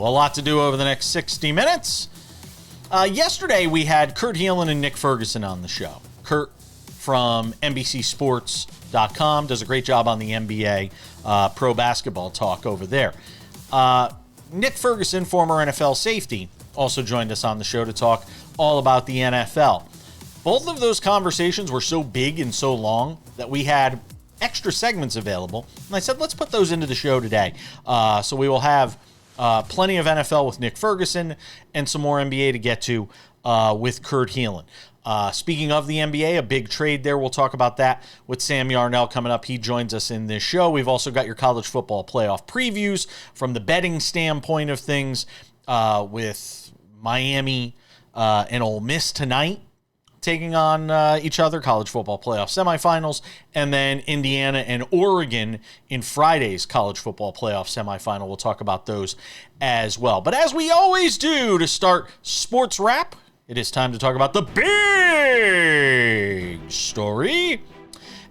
A lot to do over the next 60 minutes. Yesterday, we had Kurt Helin and Nick Ferguson on the show. Kurt from NBCSports.com does a great job on the NBA pro basketball talk over there. Nick Ferguson, former NFL safety, also joined us on the show to talk all about the NFL. Both of those conversations were so big and so long that we had extra segments available. And I said, let's put those into the show today. So we will have plenty of NFL with Nick Ferguson and some more NBA to get to with Kurt Helin. Speaking of the NBA, a big trade there. We'll talk about that with Sam Yarnell coming up. He joins us in this show. We've also got your college football playoff previews from the betting standpoint of things with Miami and Ole Miss tonight taking on each other, college football playoff semifinals, and then Indiana and Oregon in Friday's college football playoff semifinal. We'll talk about those as well. But as we always do to start Sports Wrap, it is time to talk about the big story.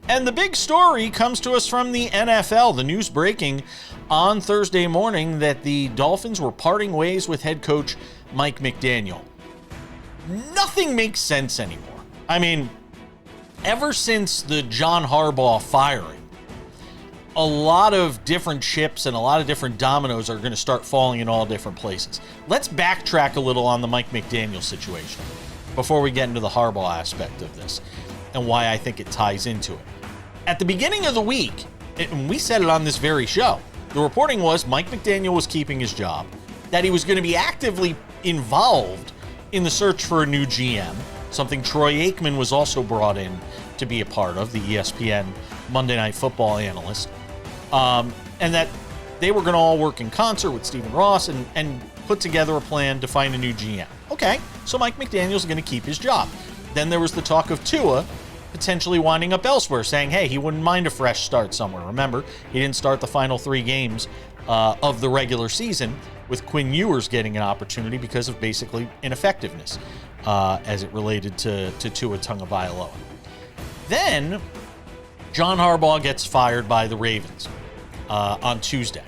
And the big story comes to us from the NFL. The news breaking on Thursday morning that the Dolphins were parting ways with head coach Mike McDaniel. Nothing makes sense anymore. I mean, ever since the John Harbaugh firing, a lot of different chips and a lot of different dominoes are going to start falling in all different places. Let's backtrack a little on the Mike McDaniel situation before we get into the Harbaugh aspect of this and why I think it ties into it. At the beginning of the week, and we said it on this very show, the reporting was Mike McDaniel was keeping his job, that he was going to be actively involved in the search for a new GM, something Troy Aikman was also brought in to be a part of, the ESPN Monday Night Football analyst, and that they were going to all work in concert with Stephen Ross and put together a plan to find a new GM. Okay, so Mike McDaniel's going to keep his job. Then there was the talk of Tua potentially winding up elsewhere, saying, hey, he wouldn't mind a fresh start somewhere. Remember, he didn't start the final 3 games of the regular season, with Quinn Ewers getting an opportunity because of basically ineffectiveness as it related to Tua Tagovailoa. Then John Harbaugh gets fired by the Ravens on Tuesday.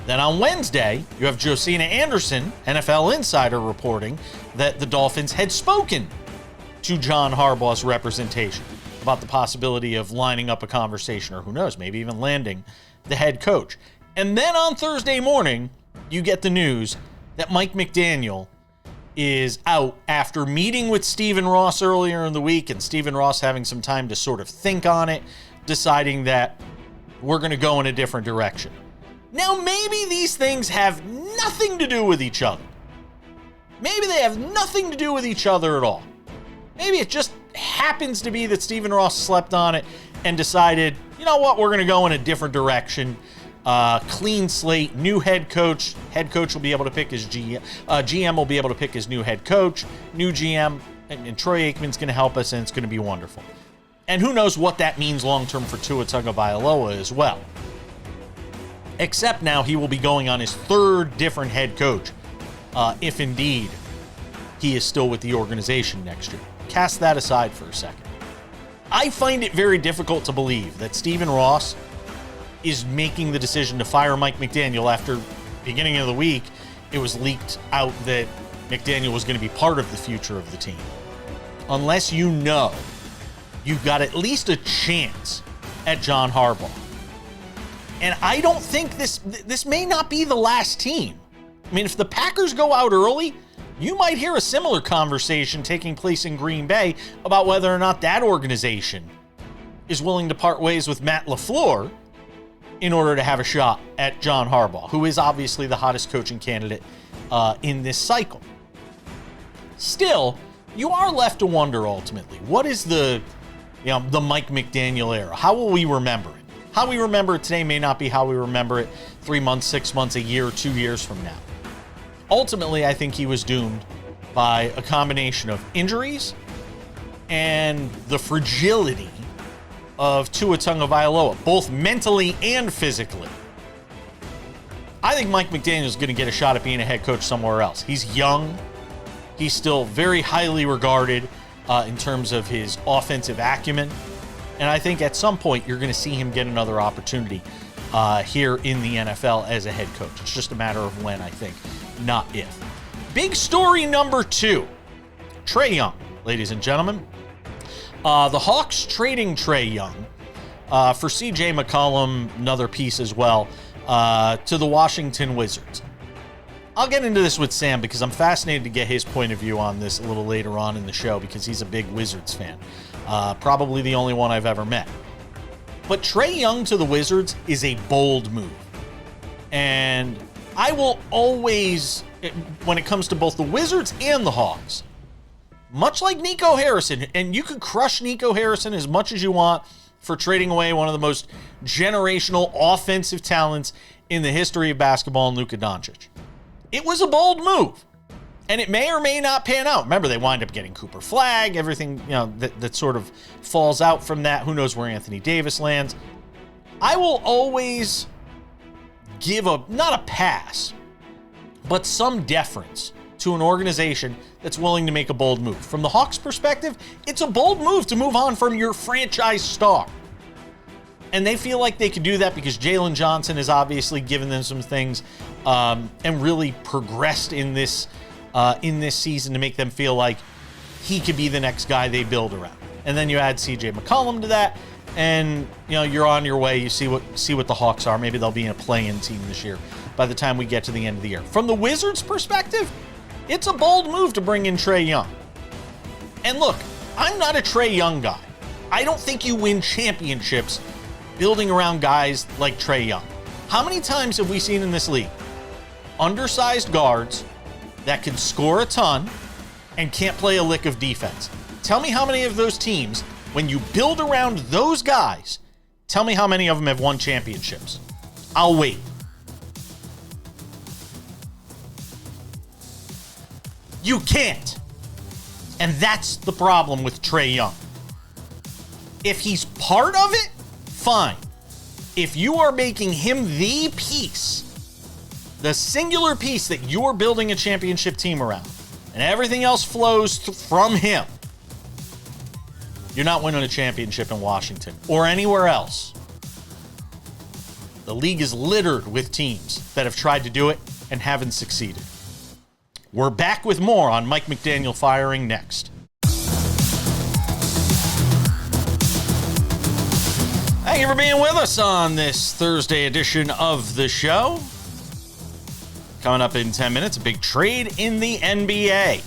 Then on Wednesday, you have Josina Anderson, NFL insider, reporting that the Dolphins had spoken to John Harbaugh's representation about the possibility of lining up a conversation, or who knows, maybe even landing the head coach. And then on Thursday morning, you get the news that Mike McDaniel is out after meeting with Stephen Ross earlier in the week, and Stephen Ross having some time to sort of think on it, deciding that we're going to go in a different direction. Now, maybe these things have nothing to do with each other. Maybe they have nothing to do with each other at all. Maybe it just happens to be that Stephen Ross slept on it and decided, you know what, we're going to go in a different direction. Clean slate, new head coach. Head coach will be able to pick his GM. GM will be able to pick his new head coach, new GM, and Troy Aikman's going to help us, and it's going to be wonderful. And who knows what that means long-term for Tua Tagovailoa as well. Except now he will be going on his 3rd different head coach, if indeed he is still with the organization next year. Cast that aside for a second. I find it very difficult to believe that Stephen Ross is making the decision to fire Mike McDaniel after beginning of the week it was leaked out that McDaniel was going to be part of the future of the team. Unless you know you've got at least a chance at John Harbaugh. And I don't think this may not be the last team. I mean, if the Packers go out early, you might hear a similar conversation taking place in Green Bay about whether or not that organization is willing to part ways with Matt LaFleur in order to have a shot at John Harbaugh, who is obviously the hottest coaching candidate in this cycle. Still, you are left to wonder ultimately, what is the Mike McDaniel era? How will we remember it? How we remember it today may not be how we remember it 3 months, 6 months, a year, 2 years from now. Ultimately, I think he was doomed by a combination of injuries and the fragility of Tua Tagovailoa, both mentally and physically. I think Mike McDaniel is going to get a shot at being a head coach somewhere else. He's young. He's still very highly regarded in terms of his offensive acumen. And I think at some point you're going to see him get another opportunity here in the NFL as a head coach. It's just a matter of when, I think. not if. Big story number 2. Trae Young, ladies and gentlemen. The Hawks trading Trae Young for CJ McCollum, another piece as well, to the Washington Wizards. I'll get into this with Sam because I'm fascinated to get his point of view on this a little later on in the show because he's a big Wizards fan. Probably the only one I've ever met. But Trae Young to the Wizards is a bold move. And I will always, when it comes to both the Wizards and the Hawks, much like Nico Harrison, and you could crush Nico Harrison as much as you want for trading away one of the most generational offensive talents in the history of basketball in Luka Doncic. It was a bold move, and it may or may not pan out. Remember, they wind up getting Cooper Flagg, everything that sort of falls out from that. Who knows where Anthony Davis lands? I will always give not a pass, but some deference to an organization that's willing to make a bold move. From the Hawks' perspective, it's a bold move to move on from your franchise star. And they feel like they could do that because Jalen Johnson has obviously given them some things and really progressed in this season to make them feel like he could be the next guy they build around. And then you add CJ McCollum to that, and you're on your way. You see what the Hawks are. Maybe they'll be in a play-in team this year by the time we get to the end of the year. From the Wizards' perspective, it's a bold move to bring in Trae Young. And look, I'm not a Trae Young guy. I don't think you win championships building around guys like Trae Young. How many times have we seen in this league undersized guards that can score a ton and can't play a lick of defense? Tell me how many of those teams, when you build around those guys, tell me how many of them have won championships. I'll wait. You can't. And that's the problem with Trae Young. If he's part of it, fine. If you are making him the piece, the singular piece that you're building a championship team around, and everything else flows from him, you're not winning a championship in Washington or anywhere else. The league is littered with teams that have tried to do it and haven't succeeded. We're back with more on Mike McDaniel firing next. Thank you for being with us on this Thursday edition of the show. Coming up in 10 minutes, a big trade in the NBA.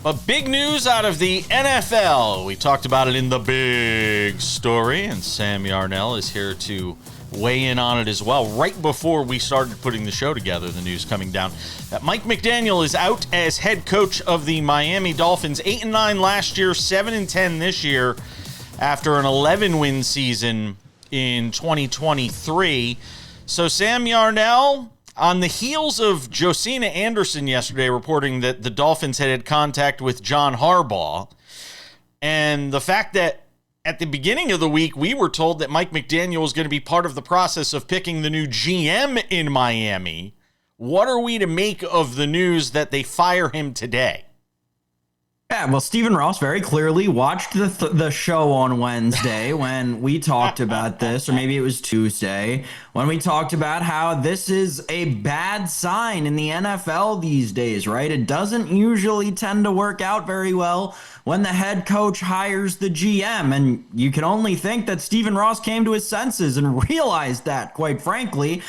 But big news out of the NFL. We talked about it in the big story, and Sam Yarnell is here to weigh in on it as well. Right before we started putting the show together, the news coming down that Mike McDaniel is out as head coach of the Miami Dolphins. 8-9 last year, 7-10 this year, after an 11-win season in 2023. So Sam Yarnell, on the heels of Josina Anderson yesterday reporting that the Dolphins had contact with John Harbaugh, and the fact that at the beginning of the week we were told that Mike McDaniel was going to be part of the process of picking the new GM in Miami, what are we to make of the news that they fire him today? Yeah, well, Stephen Ross very clearly watched the show on Wednesday when we talked about this, or maybe it was Tuesday, when we talked about how this is a bad sign in the NFL these days, right? It doesn't usually tend to work out very well when the head coach hires the GM, and you can only think that Stephen Ross came to his senses and realized that, quite frankly,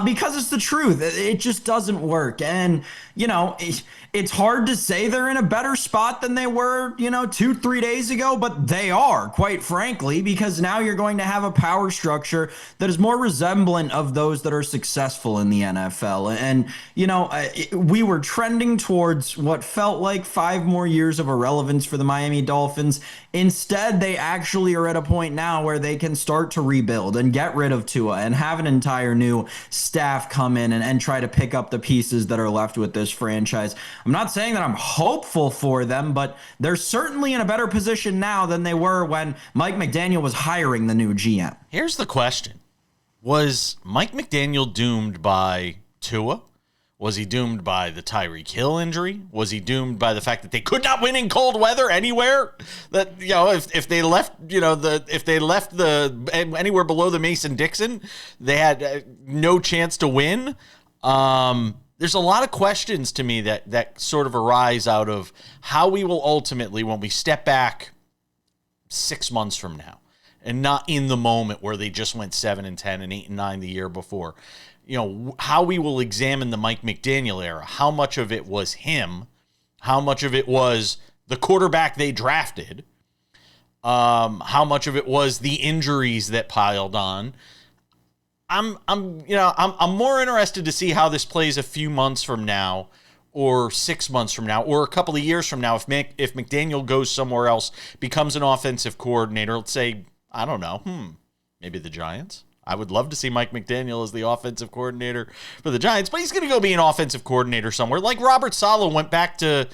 because it's the truth. It just doesn't work, and it's hard to say they're in a better spot than they were, 2-3 days ago, but they are, quite frankly, because now you're going to have a power structure that is more resemblant of those that are successful in the NFL. And, we were trending towards what felt like 5 more years of irrelevance for the Miami Dolphins. Instead, they actually are at a point now where they can start to rebuild and get rid of Tua and have an entire new staff come in and try to pick up the pieces that are left with this franchise. I'm not saying that I'm hopeful for them, but they're certainly in a better position now than they were when Mike McDaniel was hiring the new GM. Here's the question. Was Mike McDaniel doomed by Tua? Was he doomed by the Tyreek Hill injury? Was he doomed by the fact that they could not win in cold weather anywhere? That if they left anywhere below the Mason-Dixon, they had no chance to win. There's a lot of questions to me that sort of arise out of how we will ultimately, when we step back 6 months from now, and not in the moment where they just went 7-10 and 8-9 the year before, how we will examine the Mike McDaniel era. How much of it was him? How much of it was the quarterback they drafted? How much of it was the injuries that piled on? I'm more interested to see how this plays a few months from now, or 6 months from now, or a couple of years from now. If McDaniel goes somewhere else, becomes an offensive coordinator, let's say, I don't know, maybe the Giants. I would love to see Mike McDaniel as the offensive coordinator for the Giants, but he's going to go be an offensive coordinator somewhere. Like Robert Saleh went back to,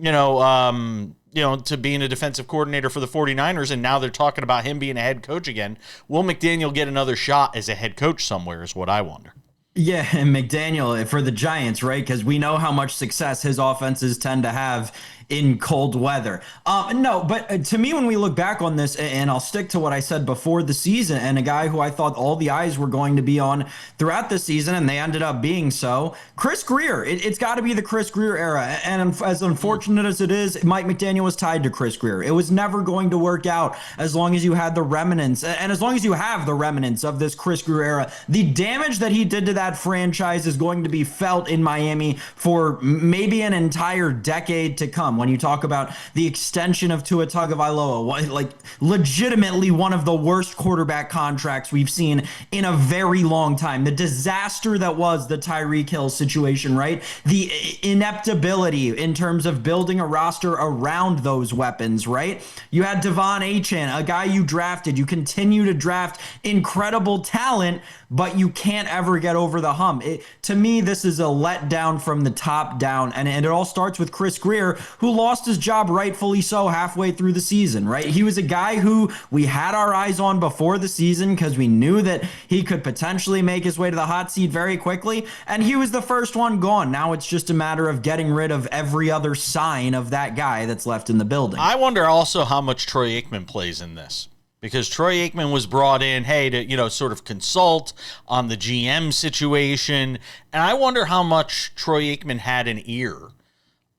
to being a defensive coordinator for the 49ers, and now they're talking about him being a head coach again. Will McDaniel get another shot as a head coach somewhere is what I wonder. Yeah, and McDaniel for the Giants, right? Because we know how much success his offenses tend to have in cold weather. No, but to me, when we look back on this, and I'll stick to what I said before the season, and a guy who I thought all the eyes were going to be on throughout the season, and they ended up being so, Chris Grier. It's got to be the Chris Grier era. And as unfortunate as it is, Mike McDaniel was tied to Chris Grier. It was never going to work out as long as you had the remnants, and as long as you have the remnants of this Chris Grier era. The damage that he did to that franchise is going to be felt in Miami for maybe an entire decade to come. When you talk about the extension of Tua Tagovailoa, like legitimately one of the worst quarterback contracts we've seen in a very long time. The disaster that was the Tyreek Hill situation, right? The ineptability in terms of building a roster around those weapons, right? You had Devon Achane, a guy you drafted. You continue to draft incredible talent, but you can't ever get over the hump. To me, this is a letdown from the top down, and it all starts with Chris Grier, who lost his job, rightfully so, halfway through the season, right? He was a guy who we had our eyes on before the season because we knew that he could potentially make his way to the hot seat very quickly, and he was the first one gone. Now it's just a matter of getting rid of every other sign of that guy that's left in the building. I wonder also how much Troy Aikman plays in this. Because Troy Aikman was brought in, to, sort of consult on the GM situation. And I wonder how much Troy Aikman had an ear,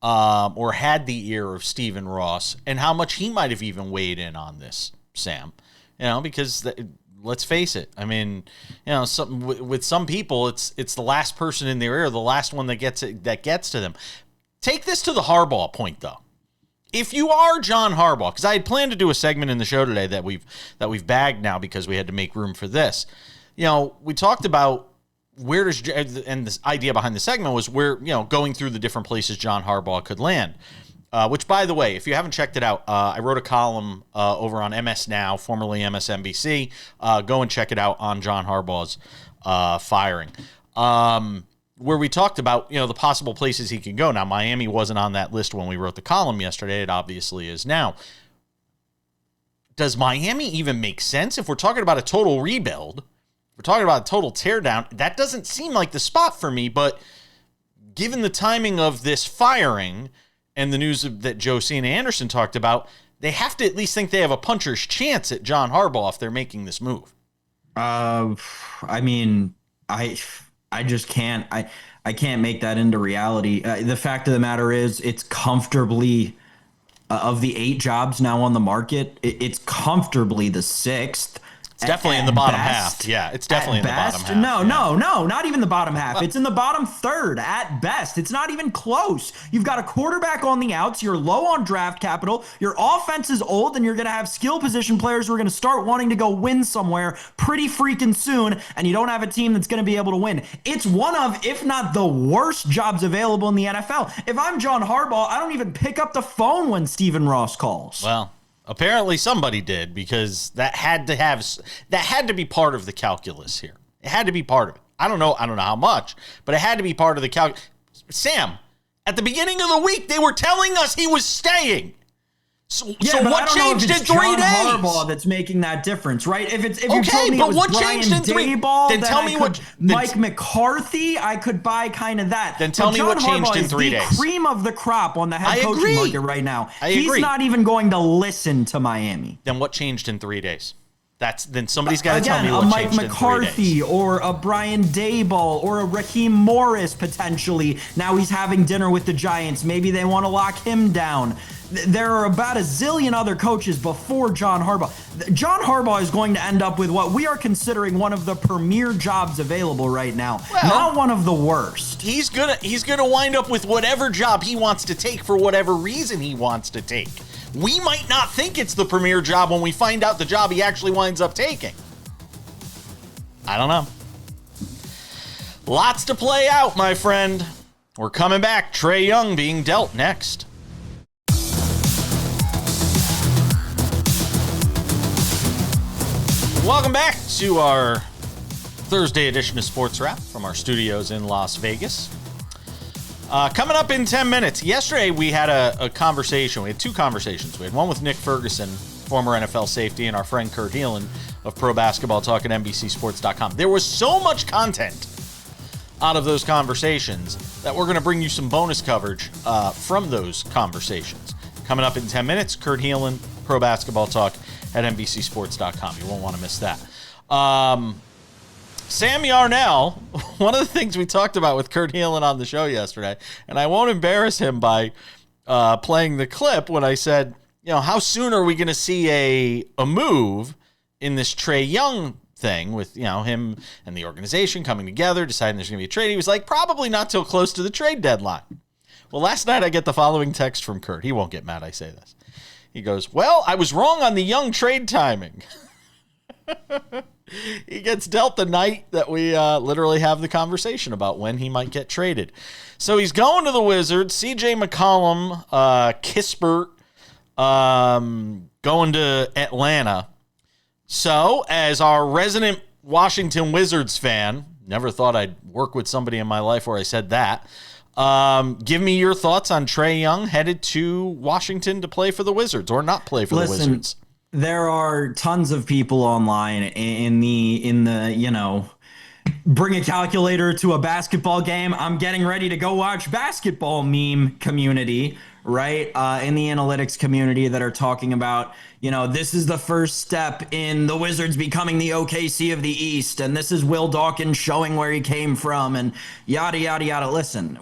or had the ear of Stephen Ross, and how much he might have even weighed in on this, Sam. Because let's face it. I mean, with some people, it's the last person in their ear, the last one that gets to them. Take this to the Harbaugh point, though. If you are John Harbaugh, because I had planned to do a segment in the show today that we've bagged now because we had to make room for this. We talked about and this idea behind the segment was going through the different places John Harbaugh could land. Which, by the way, if you haven't checked it out, I wrote a column over on MS Now, formerly MSNBC. Go and check it out on John Harbaugh's firing. Where we talked about, the possible places he can go. Now, Miami wasn't on that list when we wrote the column yesterday. It obviously is now. Does Miami even make sense? If we're talking about a total rebuild, we're talking about a total teardown, that doesn't seem like the spot for me. But given the timing of this firing and the news that Josina Anderson talked about, they have to at least think they have a puncher's chance at John Harbaugh if they're making this move. I just can't. I can't make that into reality. The fact of the matter is, it's comfortably of the 8 jobs now on the market, it's comfortably the 6th. It's definitely in the bottom half. Yeah, it's definitely in the bottom half. No, not even the bottom half. It's in the bottom third at best. It's not even close. You've got a quarterback on the outs. You're low on draft capital. Your offense is old, and you're going to have skill position players who are going to start wanting to go win somewhere pretty freaking soon, and you don't have a team that's going to be able to win. It's one of, if not the worst jobs available in the NFL. If I'm John Harbaugh, I don't even pick up the phone when Stephen Ross calls. Well, apparently somebody did, because that had to be part of the calculus here. It had to be part of it. I don't know how much, but it had to be part of the calculus. Sam, at the beginning of the week, they were telling us he was staying. So what changed in 3 John days? Harbaugh that's making that difference, right? If you told me but it was what Brian changed in 3? Daboll, then tell me what. Mike McCarthy, I could buy kind of that. Then tell me what changed in 3 days. He's the cream of the crop on the head coaching market right now. I agree. He's not even going to listen to Miami. Then what changed in 3 days? Then somebody's got to tell me a what Mike changed in 3 McCarthy days. or a Brian Daboll or a Raheem Morris potentially. Now he's having dinner with the Giants. Maybe they want to lock him down. There are about a zillion other coaches before John Harbaugh. John Harbaugh is going to end up with what we are considering one of the premier jobs available right now. Well, not one of the worst. He's gonna wind up with whatever job he wants to take for whatever reason he wants to take. We might not think it's the premier job when we find out the job he actually winds up taking. I don't know. Lots to play out, my friend. We're coming back. Trae Young being dealt next. Welcome back to our Thursday edition of Sports Wrap from our studios in Las Vegas. Coming up in 10 minutes. Yesterday, we had a conversation. We had 2 conversations. We had one with Nick Ferguson, former NFL safety, and our friend Kurt Helin of Pro Basketball Talk at NBCSports.com. There was so much content out of those conversations that we're going to bring you some bonus coverage from those conversations. Coming up in 10 minutes, Kurt Helin, Pro Basketball Talk at NBCSports.com. You won't want to miss that. Sam Yarnell, one of the things we talked about with Kurt Helin on the show yesterday, and I won't embarrass him by playing the clip when I said, how soon are we going to see a move in this Trae Young thing with, him and the organization coming together, deciding there's going to be a trade. He was like, probably not till close to the trade deadline. Well, last night I get the following text from Kurt. He won't get mad I say this. He goes, well, I was wrong on the Young trade timing. He gets dealt the night that we literally have the conversation about when he might get traded. So he's going to the Wizards. CJ McCollum, Kispert, going to Atlanta. So as our resident Washington Wizards fan, never thought I'd work with somebody in my life where I said that. Give me your thoughts on Trae Young headed to Washington to play for the Wizards or not play for the Wizards. There are tons of people online in the bring a calculator to a basketball game. I'm getting ready to go watch basketball meme community, right? In the analytics community that are talking about, this is the first step in the Wizards becoming the OKC of the East. And this is Will Dawkins showing where he came from and yada, yada, yada. Listen,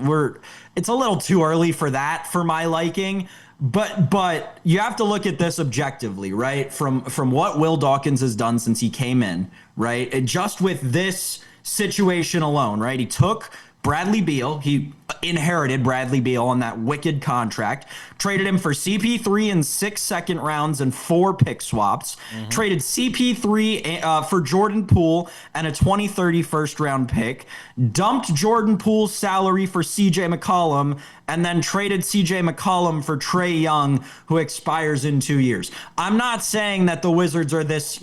it's a little too early for that for my liking. But you have to look at this objectively, right? From what Will Dawkins has done since he came in, right? And just with this situation alone, right? He took Bradley Beal. He inherited Bradley Beal on that wicked contract. Traded him for CP3 in 6 second rounds and 4 pick swaps. Mm-hmm. Traded CP3 for Jordan Poole and a 2030 first round pick. Dumped Jordan Poole's salary for CJ McCollum and then traded CJ McCollum for Trae Young, who expires in 2 years. I'm not saying that the Wizards are this,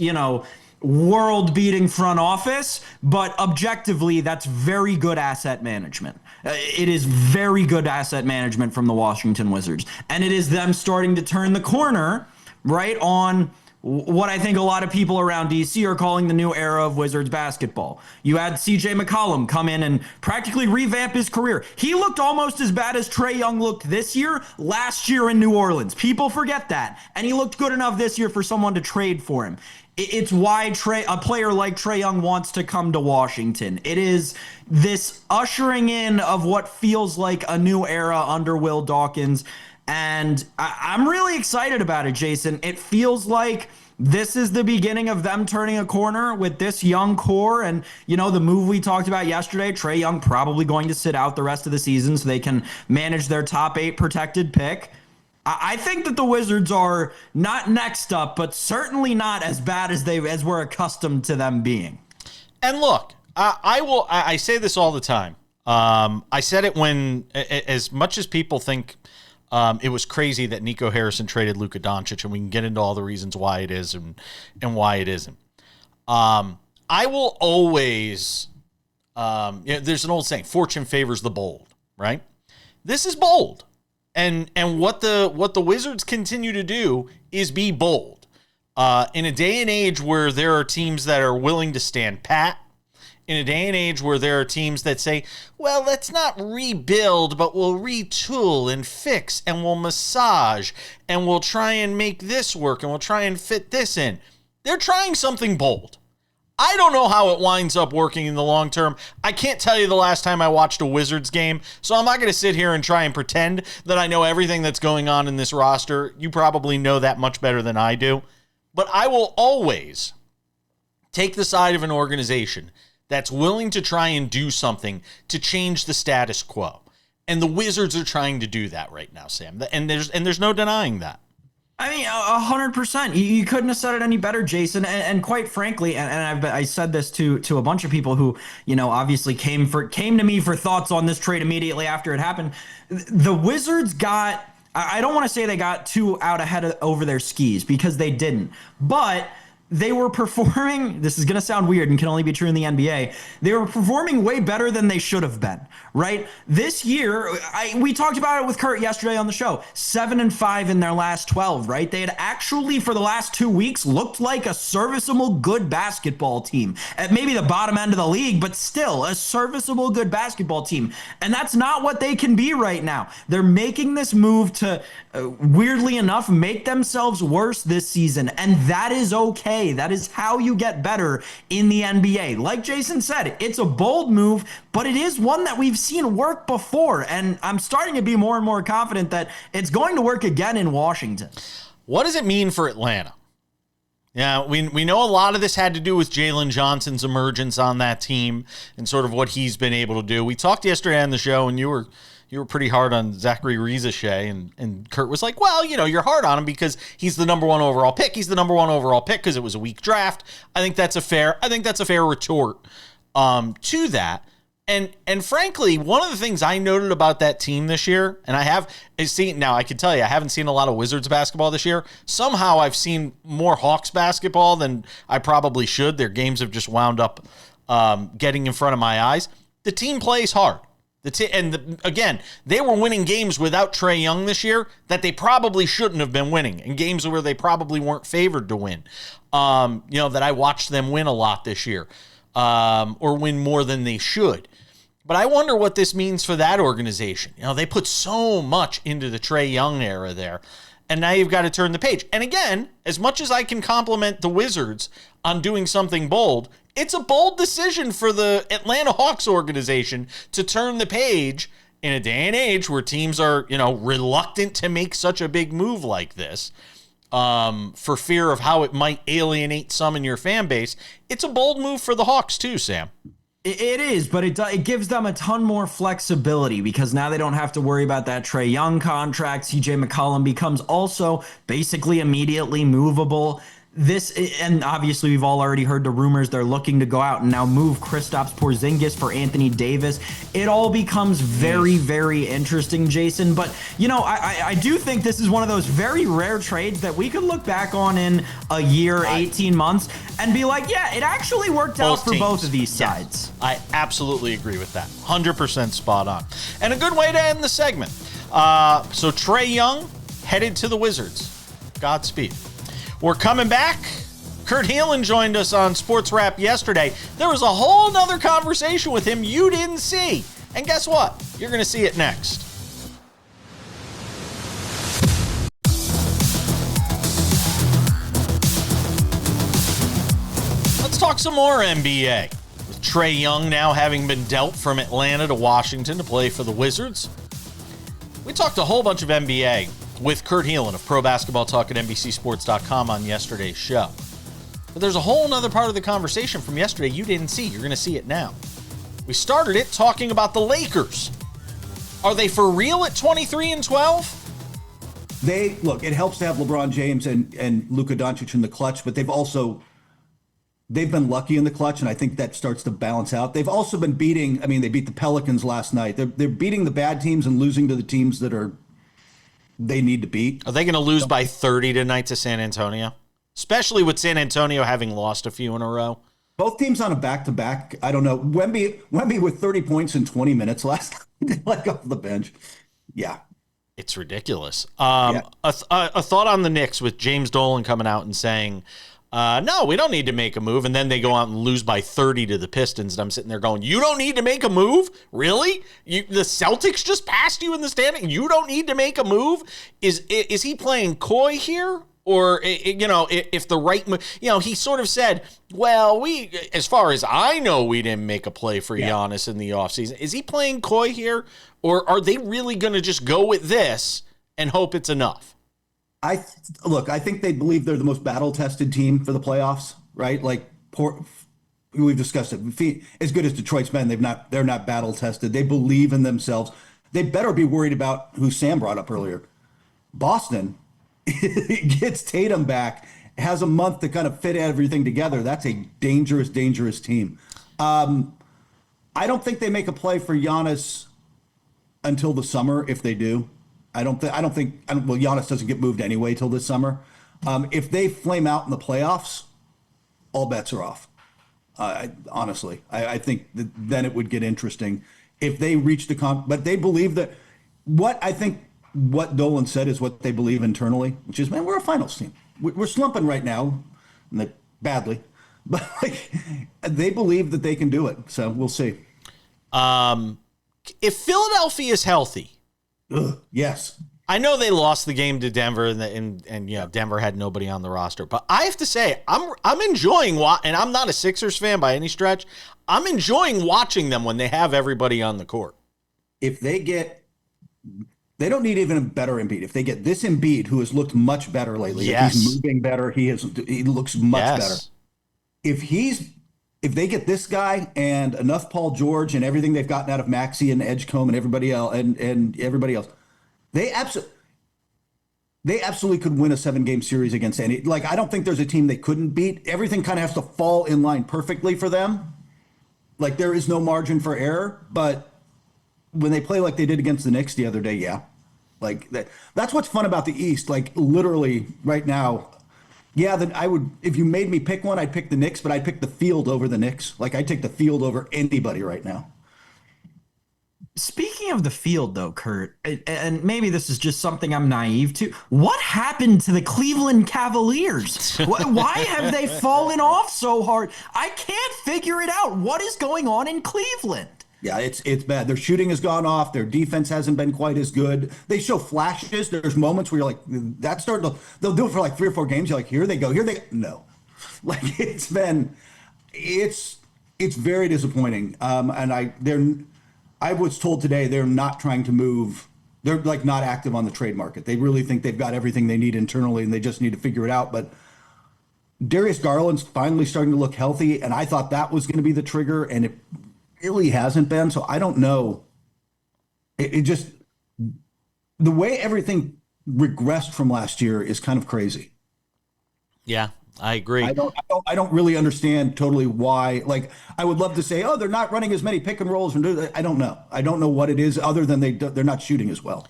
world-beating front office, but objectively, that's very good asset management. It is very good asset management from the Washington Wizards. And it is them starting to turn the corner, right, on what I think a lot of people around DC are calling the new era of Wizards basketball. You had CJ McCollum come in and practically revamp his career. He looked almost as bad as Trae Young looked this year, last year in New Orleans. People forget that. And he looked good enough this year for someone to trade for him. It's why a player like Trae Young wants to come to Washington. It is this ushering in of what feels like a new era under Will Dawkins. And I'm really excited about it, Jason. It feels like this is the beginning of them turning a corner with this young core. And, the move we talked about yesterday, Trae Young probably going to sit out the rest of the season so they can manage their top 8 protected pick. I think that the Wizards are not next up, but certainly not as bad as we're accustomed to them being. And look, I say this all the time. I said it when, as much as people think it was crazy that Nico Harrison traded Luka Doncic, and we can get into all the reasons why it is and why it isn't. I will always, there's an old saying, fortune favors the bold, right? This is bold. And what the Wizards continue to do is be bold. In a day and age where there are teams that are willing to stand pat, in a day and age where there are teams that say, well, let's not rebuild, but we'll retool and fix and we'll massage and we'll try and make this work and we'll try and fit this in. They're trying something bold. I don't know how it winds up working in the long term. I can't tell you the last time I watched a Wizards game, so I'm not going to sit here and try and pretend that I know everything that's going on in this roster. You probably know that much better than I do. But I will always take the side of an organization that's willing to try and do something to change the status quo. And the Wizards are trying to do that right now, Sam. And there's no denying that. I mean, 100%. You couldn't have said it any better, Jason. And quite frankly, and I said this to a bunch of people who, obviously came to me for thoughts on this trade immediately after it happened. The Wizards got, I don't want to say they got too out ahead over their skis, because they didn't. But they were performing, this is going to sound weird and can only be true in the NBA, they were performing way better than they should have been, right? This year, we talked about it with Kurt yesterday on the show, 7-5 in their last 12, right? They had actually, for the last 2 weeks, looked like a serviceable, good basketball team. At maybe the bottom end of the league, but still a serviceable, good basketball team. And that's not what they can be right now. They're making this move to, weirdly enough, make themselves worse this season, and that is okay. That is how you get better in the NBA. Like Jason said, it's a bold move, but it is one that we've seen work before, and I'm starting to be more and more confident that it's going to work again in Washington. What does it mean for Atlanta? Yeah, we know a lot of this had to do with Jalen Johnson's emergence on that team and sort of what he's been able to do. We talked yesterday on the show, and you were pretty hard on Zachary Rizachet, and Kurt was like, well, you're hard on him because he's the number one overall pick. He's the number one overall pick because it was a weak draft. I think that's a fair retort to that. And frankly, one of the things I noted about that team this year, and I can tell you, I haven't seen a lot of Wizards basketball this year. Somehow I've seen more Hawks basketball than I probably should. Their games have just wound up getting in front of my eyes. The team plays hard. Again, they were winning games without Trae Young this year that they probably shouldn't have been winning, and games where they probably weren't favored to win. That I watched them win a lot this year, or win more than they should. But I wonder what this means for that organization. They put so much into the Trae Young era there, and now you've got to turn the page. And again, as much as I can compliment the Wizards on doing something bold, it's a bold decision for the Atlanta Hawks organization to turn the page in a day and age where teams are, reluctant to make such a big move like this for fear of how it might alienate some in your fan base. It's a bold move for the Hawks too, Sam. It is, but it gives them a ton more flexibility because now they don't have to worry about that Trae Young contract. CJ McCollum becomes also basically immediately movable. And obviously we've all already heard the rumors they're looking to go out and now move Kristaps Porzingis for Anthony Davis. It all becomes very, very interesting, Jason. But, I do think this is one of those very rare trades that we could look back on in a year, 18 months, and be like, yeah, it actually worked out for both of these sides. I absolutely agree with that. 100% spot on. And a good way to end the segment. So Trae Young headed to the Wizards. Godspeed. We're coming back. Kurt Helin joined us on SportsWrap yesterday. There was a whole nother conversation with him you didn't see. And guess what? You're going to see it next. Let's talk some more NBA. With Trae Young now having been dealt from Atlanta to Washington to play for the Wizards. We talked a whole bunch of NBA with Kurt Helin of Pro Basketball Talk at NBCSports.com on yesterday's show. But there's a whole other part of the conversation from yesterday you didn't see. You're going to see it now. We started it talking about the Lakers. Are they for real at 23-12? It helps to have LeBron James and Luka Doncic in the clutch, but they've been lucky in the clutch, and I think that starts to balance out. They've also been they beat the Pelicans last night. They're beating the bad teams and losing to the teams that they need to beat. Are they going to lose by 30 tonight to San Antonio? Especially with San Antonio having lost a few in a row. Both teams on a back-to-back. I don't know. Wemby with 30 points in 20 minutes last night, like off the bench. Yeah. It's ridiculous. A thought on the Knicks with James Dolan coming out and saying, no, we don't need to make a move. And then they go out and lose by 30 to the Pistons. And I'm sitting there going, you don't need to make a move? Really? The Celtics just passed you in the standing? You don't need to make a move? Is he playing coy here? Or, if the right, he sort of said, well, as far as I know, we didn't make a play for Giannis in the offseason. Is he playing coy here? Or are they really going to just go with this and hope it's enough? I think they believe they're the most battle-tested team for the playoffs, right? Like, we've discussed it. As good as Detroit's been, they're not battle-tested. They believe in themselves. They better be worried about who Sam brought up earlier. Boston gets Tatum back, has a month to kind of fit everything together. That's a dangerous, dangerous team. I don't think they make a play for Giannis until the summer. If they do, well, Giannis doesn't get moved anyway till this summer. If they flame out in the playoffs, all bets are off. Honestly, I think that then it would get interesting if they reach but they believe that what Dolan said is what they believe internally, which is, man, we're a finals team. We're slumping right now, badly, but they believe that they can do it. So we'll see. If Philadelphia is healthy, yes. I know they lost the game to Denver, and Denver had nobody on the roster. But I have to say, I'm enjoying and I'm not a Sixers fan by any stretch. I'm enjoying watching them when they have everybody on the court. If they don't need even a better Embiid. If they get this Embiid, who has looked much better lately, if he's moving better, he looks much better. If they get this guy and enough Paul George and everything they've gotten out of Maxey and Edgecombe and everybody else, they absolutely could win a 7-game series against any. I don't think there's a team they couldn't beat. Everything kind of has to fall in line perfectly for them. There is no margin for error, but when they play like they did against the Knicks the other day, that's what's fun about the East. Literally right now, I would, if you made me pick one, I'd pick the Knicks, but I'd pick the field over the Knicks. I'd take the field over anybody right now. Speaking of the field, though, Kurt, and maybe this is just something I'm naive to, what happened to the Cleveland Cavaliers? Why have they fallen off so hard? I can't figure it out. What is going on in Cleveland? Yeah, it's bad. Their shooting has gone off. Their defense hasn't been quite as good. They show flashes. There's moments where you're like, that's starting to, they'll do it for 3 or 4 games. You're like, here they go. No. It's very disappointing. And I was told today they're not trying to move. They're not active on the trade market. They really think they've got everything they need internally and they just need to figure it out. But Darius Garland's finally starting to look healthy. And I thought that was going to be the trigger. And it really hasn't been. So I don't know. It just, the way everything regressed from last year is kind of crazy. Yeah, I agree. I don't really understand totally why. I would love to say, oh, they're not running as many pick and rolls. I don't know. I don't know what it is other than they're not shooting as well.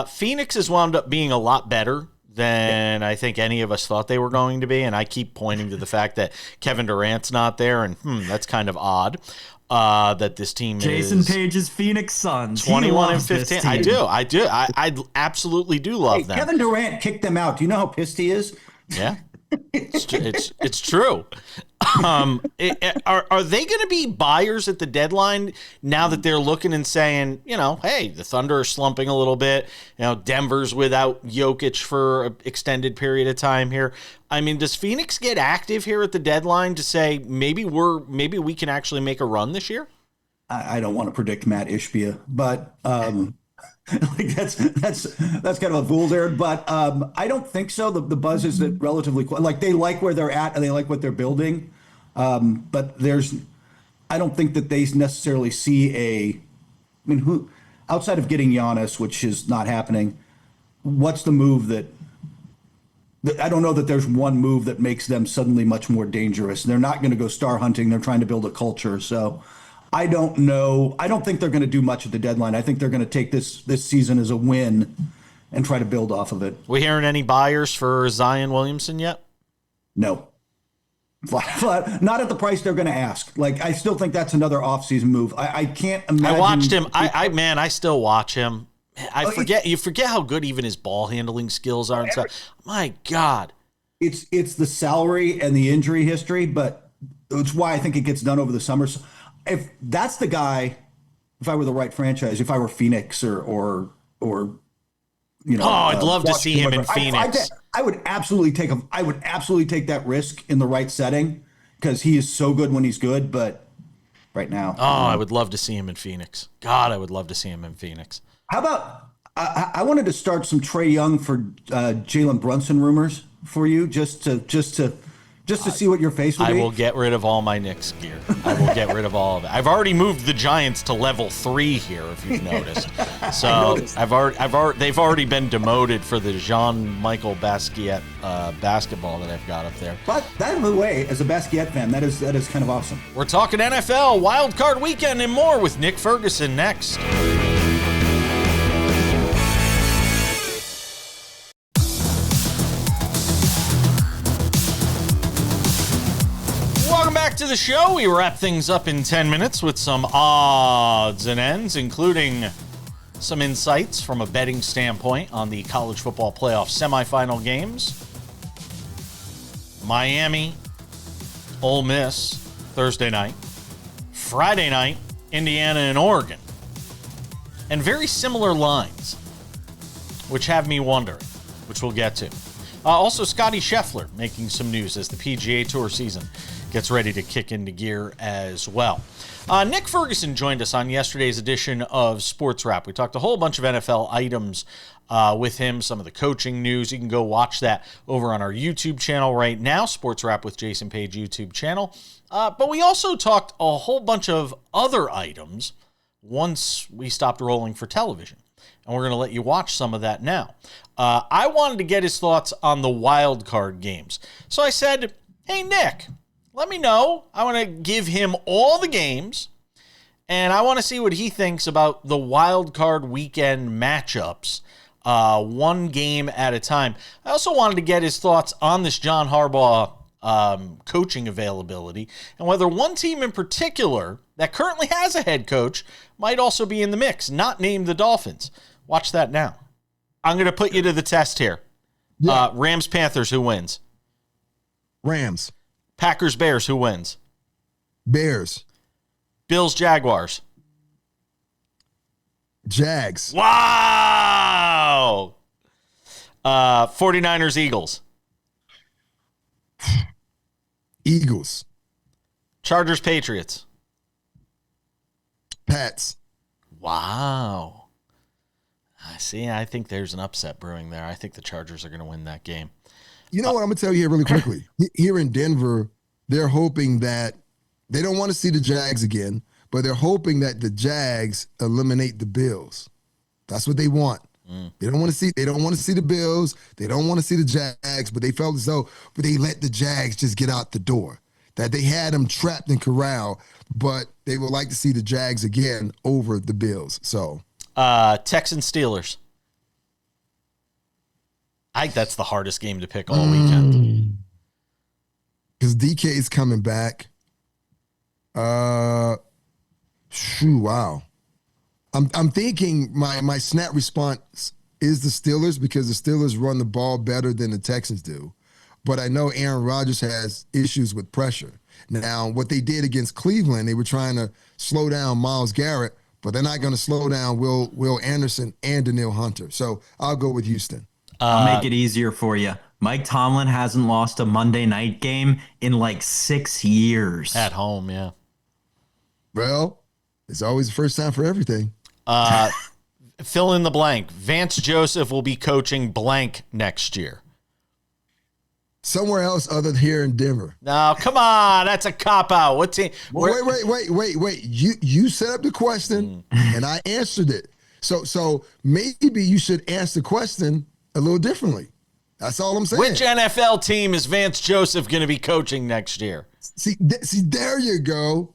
Phoenix has wound up being a lot better than I think any of us thought they were going to be. And I keep pointing to the fact that Kevin Durant's not there. And that's kind of odd that this team Jason is Page's Phoenix Suns. 21 and 15. I do. I absolutely do love them. Kevin Durant kicked them out. Do you know how pissed he is? Yeah. It's true. Are they going to be buyers at the deadline now that they're looking and saying, hey, the Thunder are slumping a little bit. Denver's without Jokic for an extended period of time here. I mean, does Phoenix get active here at the deadline to say maybe we can actually make a run this year? I don't want to predict Matt Ishbia, but that's kind of a fool's errand, but I don't think so. The buzz is that relatively they like where they're at and they like what they're building, but I don't think that they necessarily see who outside of getting Giannis, which is not happening. What's the move that I don't know that there's one move that makes them suddenly much more dangerous. They're not going to go star hunting. They're trying to build a culture, so. I don't know. I don't think they're going to do much at the deadline. I think they're going to take this season as a win and try to build off of it. We hearing any buyers for Zion Williamson yet? No. Not at the price they're going to ask. I still think that's another offseason move. I can't imagine. I watched him. I still watch him. You forget how good even his ball handling skills are. My God. It's the salary and the injury history, but it's why I think it gets done over the summer. So if that's the guy, if I were the right franchise, if I were Phoenix or I'd love to see him in Phoenix. I would absolutely take that risk in the right setting because he is so good when he's good. But right now, I would love to see him in Phoenix. God, I would love to see him in Phoenix. how about I wanted to start some Trae Young for Jalen Brunson rumors for you, just to see what your face would be. I will get rid of all my Knicks gear. I will get rid of all of it. I've already moved the Giants to level 3 here, if you've noticed. So they've already been demoted for the Jean-Michel Basquiat basketball that I've got up there. But by the way, as a Basquiat fan, that is kind of awesome. We're talking NFL, Wild Card Weekend, and more with Nick Ferguson next. Back to the show. We wrap things up in 10 minutes with some odds and ends, including some insights from a betting standpoint on the college football playoff semifinal games. Miami, Ole Miss, Thursday night. Friday night, Indiana and Oregon. And very similar lines, which have me wondering, which we'll get to. Also, Scottie Scheffler making some news as the PGA Tour season gets ready to kick into gear as well. Nick Ferguson joined us on yesterday's edition of SportsWrap. We talked a whole bunch of NFL items with him, some of the coaching news. You can go watch that over on our YouTube channel right now, SportsWrap with Jason Page YouTube channel. But we also talked a whole bunch of other items once we stopped rolling for television. And we're going to let you watch some of that now. I wanted to get his thoughts on the wild card games. So I said, hey, Nick, let me know. I want to give him all the games, and I want to see what he thinks about the wild card weekend matchups, one game at a time. I also wanted to get his thoughts on this John Harbaugh coaching availability and whether one team in particular that currently has a head coach might also be in the mix, not named the Dolphins. Watch that now. I'm going to put you to the test here. Yeah. Rams-Panthers, who wins? Rams. Packers-Bears, who wins? Bears. Bills-Jaguars. Jags. Wow! 49ers-Eagles. Eagles. Chargers-Patriots. Pats. Wow. I see. I think there's an upset brewing there. I think the Chargers are going to win that game. You know what I'm going to tell you here really quickly? Here in Denver, they're hoping that they don't want to see the Jags again, but they're hoping that the Jags eliminate the Bills. That's what they want. They don't want to see the Bills. They don't want to see the Jags, but they felt as though they let the Jags just get out the door, that they had them trapped and corralled, but they would like to see the Jags again over the Bills. So Texans Steelers. I think that's the hardest game to pick all weekend. Because DK is coming back. Wow. I'm thinking my snap response is the Steelers because the Steelers run the ball better than the Texans do. But I know Aaron Rodgers has issues with pressure. Now, what they did against Cleveland, they were trying to slow down Myles Garrett, but they're not going to slow down Will Anderson and Danielle Hunter. So I'll go with Houston. I'll make it easier for you. Mike Tomlin hasn't lost a Monday night game in like 6 years. At home, yeah. Well, it's always the first time for everything. Fill in the blank. Vance Joseph will be coaching blank next year. Somewhere else other than here in Denver. No, come on. That's a cop-out. What team? Wait. You set up the question, and I answered it. So maybe you should answer the question a little differently. That's all I'm saying. Which NFL team is Vance Joseph going to be coaching next year? See, there you go.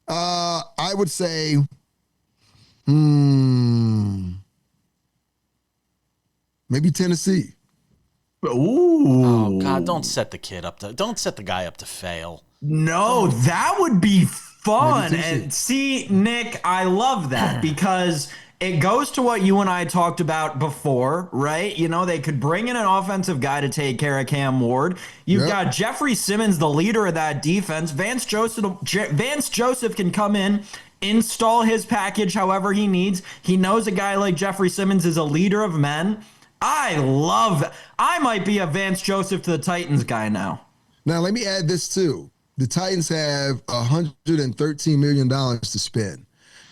I would say, maybe Tennessee. Ooh. Oh God! Don't set the guy up to fail. No, that would be fun. And see, Nick, I love that because it goes to what you and I talked about before, right? You know, they could bring in an offensive guy to take care of Cam Ward. You've got Jeffrey Simmons, the leader of that defense. Vance Joseph can come in, install his package however he needs. He knows a guy like Jeffrey Simmons is a leader of men. I love that. I might be a Vance Joseph to the Titans guy now. Now, let me add this too. The Titans have $113 million to spend.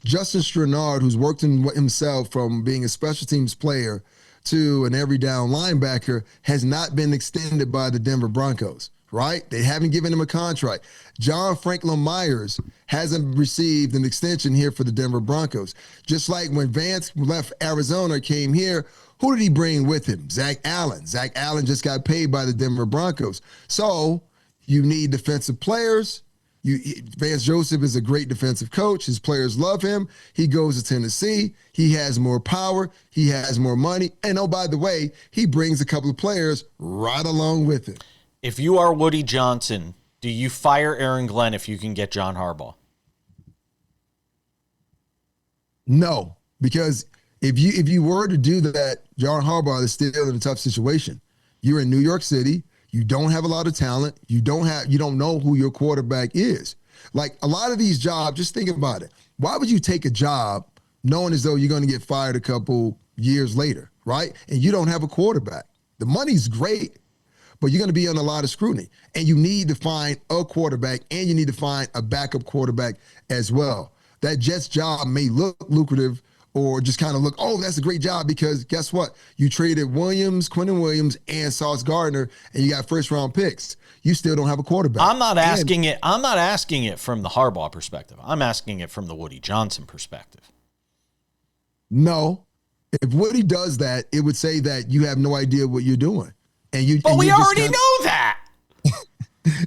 Justin Strenard, who's worked in himself from being a special teams player to an every down linebacker, has not been extended by the Denver Broncos, right? They haven't given him a contract. John Franklin Myers hasn't received an extension here for the Denver Broncos. Just like when Vance left Arizona, came here, who did he bring with him? Zach Allen. Zach Allen just got paid by the Denver Broncos. So you need defensive players. Vance Joseph is a great defensive coach. His players love him. He goes to Tennessee. He has more power. He has more money. And oh, by the way, he brings a couple of players right along with him. If you are Woody Johnson, do you fire Aaron Glenn if you can get John Harbaugh? No, because if you were to do that, John Harbaugh is still in a tough situation. You're in New York City. You don't have a lot of talent. You don't know who your quarterback is. Like a lot of these jobs, just think about it. Why would you take a job knowing as though you're going to get fired a couple years later, right? And you don't have a quarterback. The money's great, but you're going to be under a lot of scrutiny. And you need to find a quarterback, and you need to find a backup quarterback as well. That Jets job may look lucrative or just kind of look, oh, that's a great job, because guess what? You traded Quentin Williams and Sauce Gardner, and you got first-round picks. You still don't have a quarterback. I'm not asking it from the Harbaugh perspective. I'm asking it from the Woody Johnson perspective. No. If Woody does that, it would say that you have no idea what you're doing. But we already know that.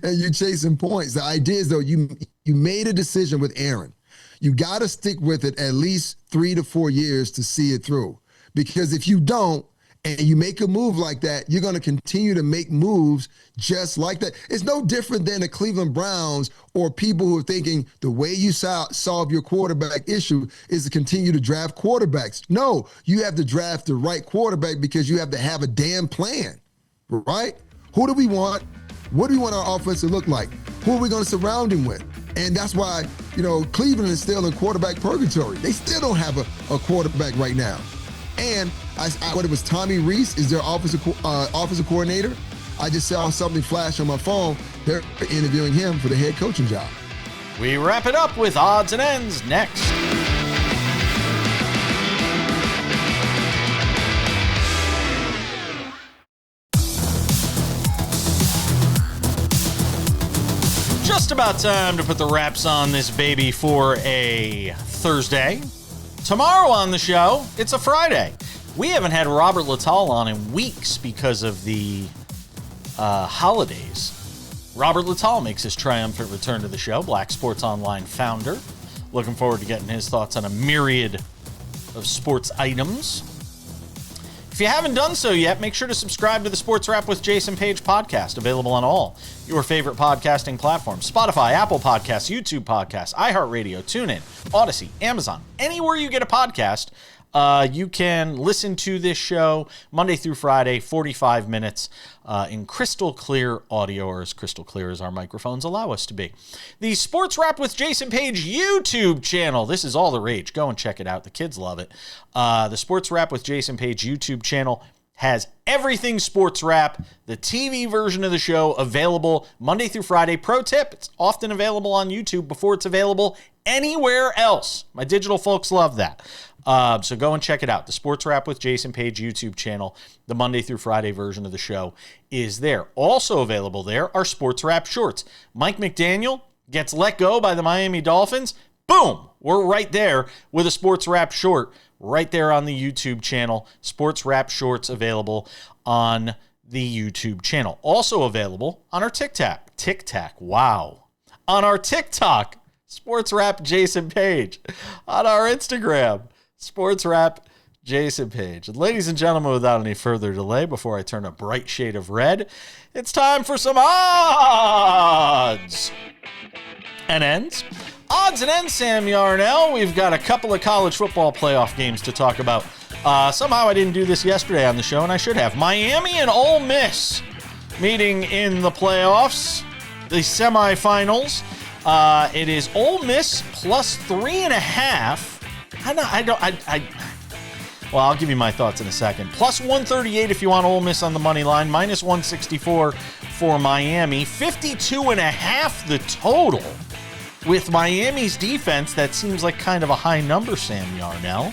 And you're chasing points. The idea is, though, you made a decision with Aaron. You got to stick with it at least 3 to 4 years to see it through. Because if you don't, and you make a move like that, you're going to continue to make moves just like that. It's no different than the Cleveland Browns or people who are thinking the way you solve your quarterback issue is to continue to draft quarterbacks. No, you have to draft the right quarterback because you have to have a damn plan, right? Who do we want? What do we want our offense to look like? Who are we going to surround him with? And that's why, Cleveland is still in quarterback purgatory. They still don't have a quarterback right now. And what it was, Tommy Reese is their offensive coordinator. I just saw something flash on my phone. They're interviewing him for the head coaching job. We wrap it up with odds and ends next. Just about time to put the wraps on this baby for a Thursday. Tomorrow on the show, it's a Friday. We haven't had Robert Littal on in weeks because of the holidays. Robert Littal makes his triumphant return to the show, Black Sports Online founder. Looking forward to getting his thoughts on a myriad of sports items. If you haven't done so yet, make sure to subscribe to the Sports Wrap with Jason Page podcast, available on all your favorite podcasting platforms: Spotify, Apple Podcasts, YouTube Podcasts, iHeartRadio, TuneIn, Odyssey, Amazon. Anywhere you get a podcast, you can listen to this show Monday through Friday, 45 minutes in crystal clear audio, or as crystal clear as our microphones allow us to be. The Sports Wrap with Jason Page YouTube channel. This is all the rage. Go and check it out. The kids love it. The Sports Wrap with Jason Page YouTube channel has everything Sports Wrap, the TV version of the show, available Monday through Friday. Pro tip, it's often available on YouTube before it's available anywhere else. My digital folks love that. So go and check it out. The Sports Wrap with Jason Page YouTube channel, the Monday through Friday version of the show, is there. Also available there are Sports Wrap shorts. Mike McDaniel gets let go by the Miami Dolphins. Boom! We're right there with a Sports Wrap short right there on the YouTube channel. Sports Wrap shorts available on the YouTube channel. Also available on our TikTok. Wow. On our TikTok, Sports Wrap Jason Page. On our Instagram, Sports Wrap Jason Page. And ladies and gentlemen, without any further delay, before I turn a bright shade of red, it's time for some odds and ends. Odds and ends, Sam Yarnell. We've got a couple of college football playoff games to talk about. Somehow I didn't do this yesterday on the show, and I should have. Miami and Ole Miss meeting in the playoffs, the semifinals. It is Ole Miss plus 3.5. Well, I'll give you my thoughts in a second. Plus 138 if you want Ole Miss on the money line. Minus 164 for Miami. 52.5 the total. With Miami's defense, that seems like kind of a high number, Sam Yarnell.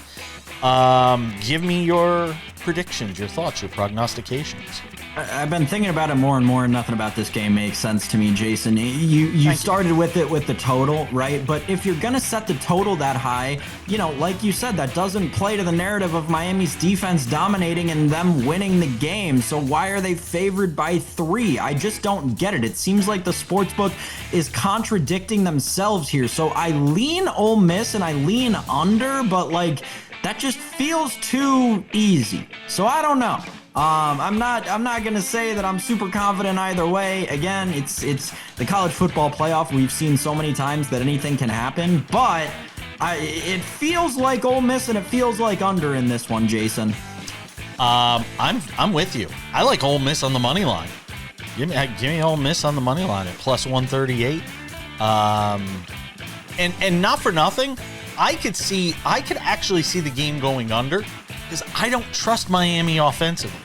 Give me your predictions, your thoughts, your prognostications. I've been thinking about it more and more, and nothing about this game makes sense to me, Jason. You started with it with the total, right? But if you're going to set the total that high, like you said, that doesn't play to the narrative of Miami's defense dominating and them winning the game. So why are they favored by 3? I just don't get it. It seems like the sportsbook is contradicting themselves here. So I lean Ole Miss and I lean under, but that just feels too easy. So I don't know. I'm not gonna say that I'm super confident either way. Again, it's the college football playoff. We've seen so many times that anything can happen, but it feels like Ole Miss and it feels like under in this one, Jason. I'm with you. I like Ole Miss on the money line. Give me Ole Miss on the money line at plus 138. And not for nothing, I could actually see the game going under because I don't trust Miami offensively.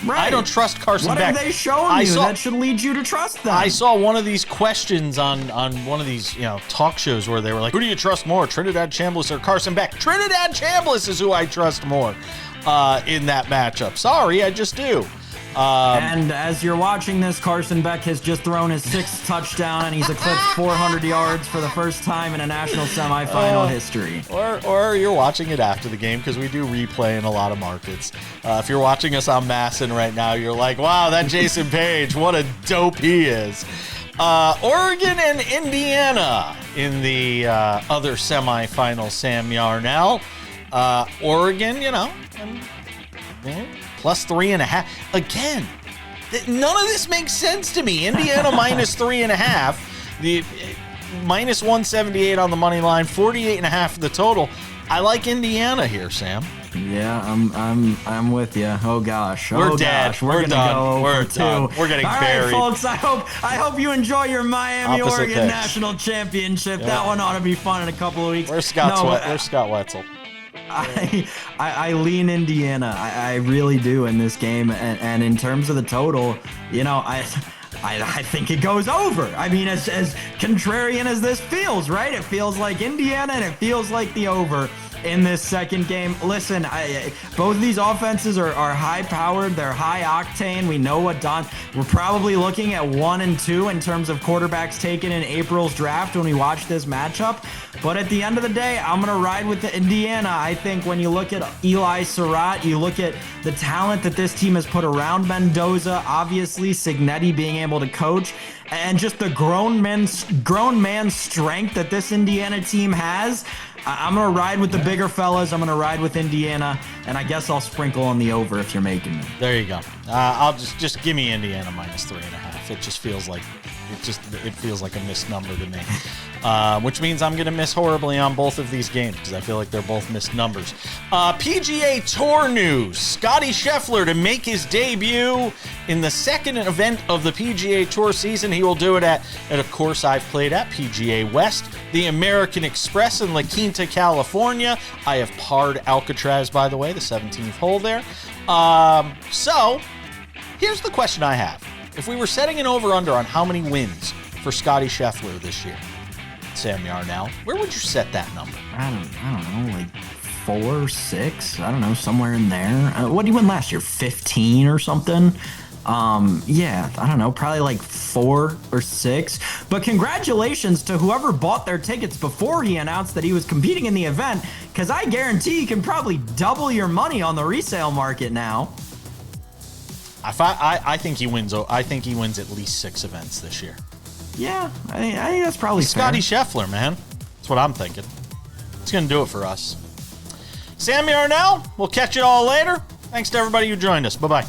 Right. I don't trust Carson Beck. What have they shown you that should lead you to trust them? I saw one of these questions on one of these talk shows where they were like, who do you trust more, Trinidad Chambliss or Carson Beck? Trinidad Chambliss is who I trust more in that matchup. Sorry, I just do. And as you're watching this, Carson Beck has just thrown his 6th touchdown, and he's eclipsed 400 yards for the first time in a national semifinal history. Or you're watching it after the game, because we do replay in a lot of markets. If you're watching us on Masson right now, you're like, wow, that Jason Page, what a dope he is. Oregon and Indiana in the other semifinal, Sam Yarnell. Oregon, plus 3.5. Again, none of this makes sense to me. Indiana minus 3.5. The minus 178 on the money line, 48.5 the total. I like Indiana here, Sam. Yeah, I'm with you. Oh gosh, we're dead. We're done. We're done. We're getting buried. All right, folks. I hope you enjoy your Miami Oregon National Championship. Yeah. That one ought to be fun in a couple of weeks. Where's Scott Wetzel? I lean Indiana. I really do in this game, and in terms of the total, I think it goes over. I mean, as contrarian as this feels, right? It feels like Indiana, and it feels like the over in this second game. Listen, both of these offenses are high-powered. They're high-octane. We know we're probably looking at 1 and 2 in terms of quarterbacks taken in April's draft when we watch this matchup. But at the end of the day, I'm going to ride with the Indiana. I think when you look at Eli Surratt, you look at the talent that this team has put around Mendoza, obviously Cignetti being able to coach, and just the grown man strength that this Indiana team has. I'm going to ride with the bigger fellas. I'm going to ride with Indiana, and I guess I'll sprinkle on the over if you're making me. There you go. I'll just give me Indiana minus 3.5. It just feels like a missed number to me, which means I'm going to miss horribly on both of these games because I feel like they're both missed numbers. PGA Tour news. Scotty Scheffler to make his debut in the second event of the PGA Tour season. He will do it at a course I've played at, PGA West, the American Express in La Quinta, California. I have parred Alcatraz, by the way, the 17th hole there. So here's the question I have. If we were setting an over-under on how many wins for Scotty Scheffler this year, Sam Yarnell, where would you set that number? I don't know, like 4, 6, I don't know, somewhere in there. What did he win last year, 15 or something? Yeah, I don't know, probably like 4 or 6. But congratulations to whoever bought their tickets before he announced that he was competing in the event, because I guarantee you can probably double your money on the resale market now. I think he wins. I think he wins at least 6 events this year. Yeah, I think that's probably fair. Scotty Scheffler, man. That's what I'm thinking. It's going to do it for us. Sam Yarnell, we'll catch you all later. Thanks to everybody who joined us. Bye-bye.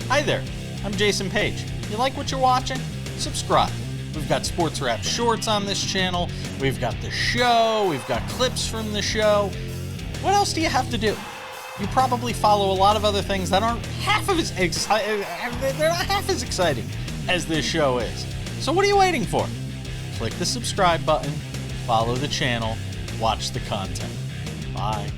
Hi there. I'm Jason Page. You like what you're watching? Subscribe. We've got SportsWrap shorts on this channel. We've got the show. We've got clips from the show. What else do you have to do? You probably follow a lot of other things that aren't half as they're not half as exciting as this show is. So what are you waiting for? Click the subscribe button, follow the channel, watch the content. Bye.